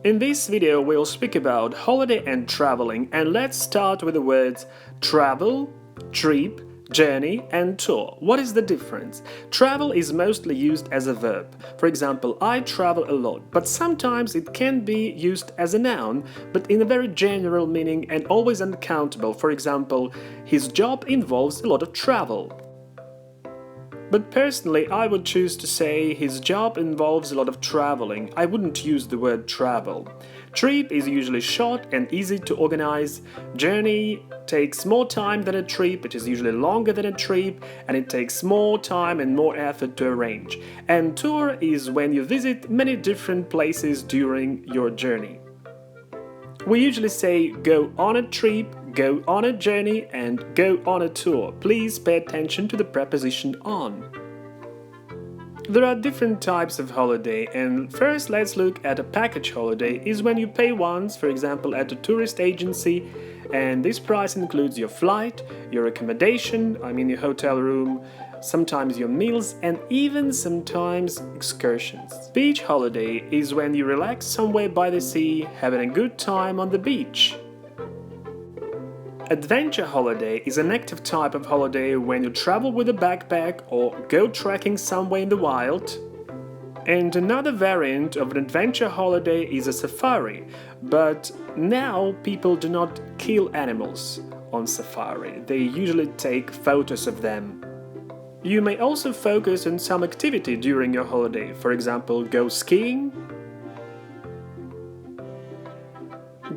In this video, we'll speak about holiday and traveling, and let's start with the words travel, trip, journey, and tour. What is the difference? Travel is mostly used as a verb. For example, I travel a lot, but sometimes it can be used as a noun, but in a very general meaning and always uncountable. For example, his job involves a lot of travel. But personally, I would choose to say his job involves a lot of traveling. I wouldn't use the word travel. Trip is usually short and easy to organize. Journey takes more time than a trip, it is usually longer than a trip, and it takes more time and more effort to arrange. And tour is when you visit many different places during your journey. We usually say go on a trip, go on a journey, and go on a tour. Please pay attention to the preposition on. There are different types of holiday, and first let's look at a package holiday. Is when you pay once, for example at a tourist agency, and this price includes your flight, your accommodation, your hotel room, sometimes your meals, and even sometimes excursions. Beach holiday is when you relax somewhere by the sea, having a good time on the beach. Adventure holiday is an active type of holiday when you travel with a backpack or go trekking somewhere in the wild. And another variant of an adventure holiday is a safari, but now people do not kill animals on safari, they usually take photos of them. You may also focus on some activity during your holiday, for example, go skiing,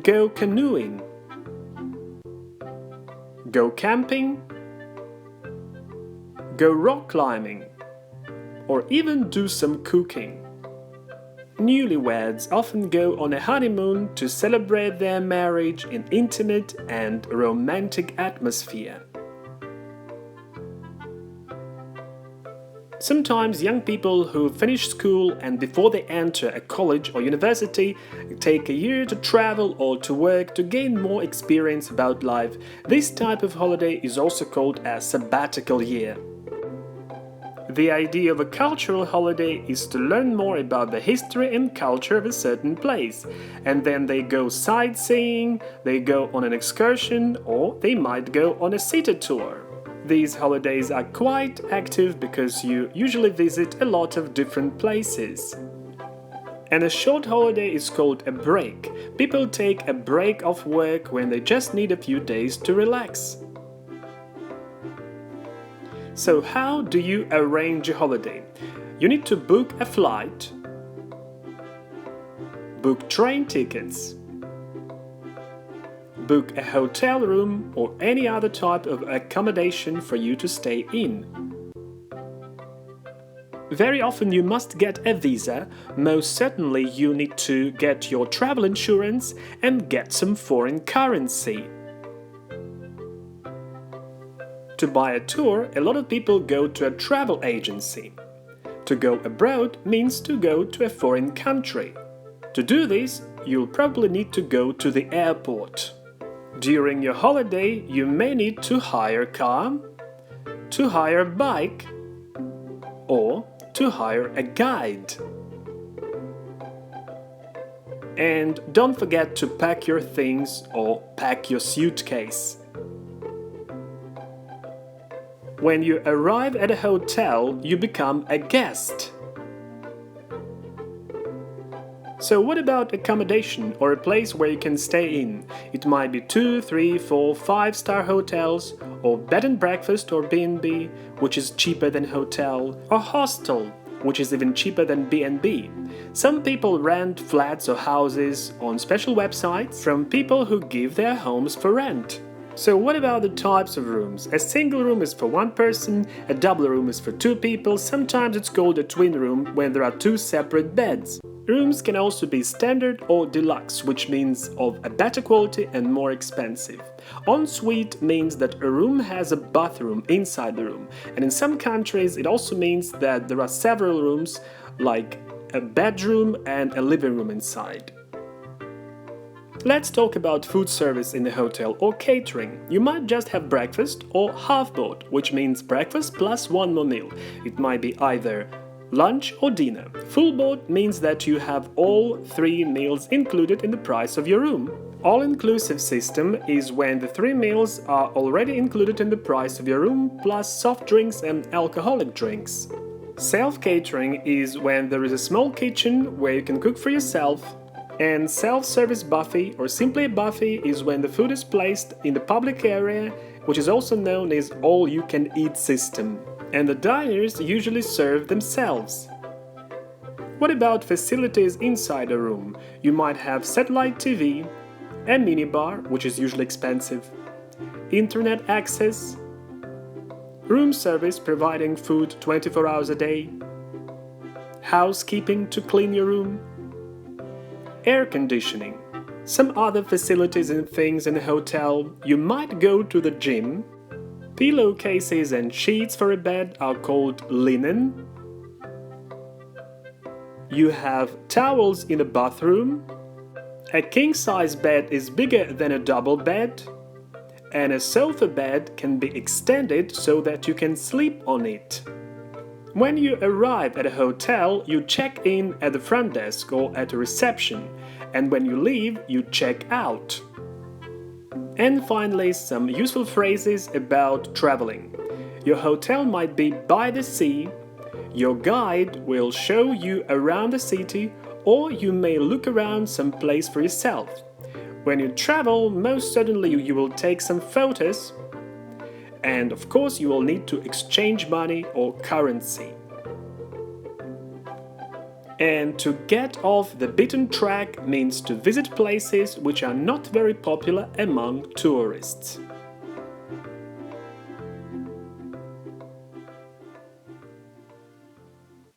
go canoeing, go camping, go rock climbing, or even do some cooking. Newlyweds often go on a honeymoon to celebrate their marriage in intimate and romantic atmosphere. Sometimes young people who finish school and before they enter a college or university take a year to travel or to work to gain more experience about life. This type of holiday is also called a sabbatical year. The idea of a cultural holiday is to learn more about the history and culture of a certain place, and then they go sightseeing, they go on an excursion, or they might go on a city tour. These holidays are quite active because you usually visit a lot of different places. And a short holiday is called a break. People take a break off work when they just need a few days to relax. So how do you arrange a holiday? You need to book a flight, book train tickets, book a hotel room or any other type of accommodation for you to stay in. Very often you must get a visa, most certainly you need to get your travel insurance and get some foreign currency. To buy a tour, a lot of people go to a travel agency. To go abroad means to go to a foreign country. To do this, you'll probably need to go to the airport. During your holiday, you may need to hire a car, to hire a bike, or to hire a guide. And don't forget to pack your things or pack your suitcase. When you arrive at a hotel, you become a guest. So what about accommodation or a place where you can stay in? It might be 2, 3, 4, 5-star hotels, or bed and breakfast or B&B, which is cheaper than hotel, or hostel, which is even cheaper than B&B. Some people rent flats or houses on special websites from people who give their homes for rent. So what about the types of rooms? A single room is for one person, a double room is for two people, sometimes it's called a twin room when there are two separate beds. Rooms can also be standard or deluxe, which means of a better quality and more expensive. Ensuite means that a room has a bathroom inside the room, and in some countries it also means that there are several rooms, like a bedroom and a living room inside. Let's talk about food service in the hotel or catering. You might just have breakfast or half board, which means breakfast plus one more meal. It might be either lunch or dinner. Full board means that you have all 3 meals included in the price of your room. All-inclusive system is when the 3 meals are already included in the price of your room plus soft drinks and alcoholic drinks. Self-catering is when there is a small kitchen where you can cook for yourself. And self-service buffet or simply a buffet is when the food is placed in the public area, which is also known as all-you-can-eat system. And the diners usually serve themselves. What about facilities inside a room? You might have satellite TV, a minibar, which is usually expensive, internet access, room service providing food 24 hours a day, housekeeping to clean your room, air conditioning. Some other facilities and things in a hotel: you might go to the gym. Pillowcases and sheets for a bed are called linen. You have towels in the bathroom. A king-size bed is bigger than a double bed. And a sofa bed can be extended so that you can sleep on it. When you arrive at a hotel, you check in at the front desk or at a reception, and when you leave, you check out. And finally, some useful phrases about traveling. Your hotel might be by the sea, your guide will show you around the city, or you may look around some place for yourself. When you travel, most certainly you will take some photos, and of course you will need to exchange money or currency. And to get off the beaten track means to visit places which are not very popular among tourists.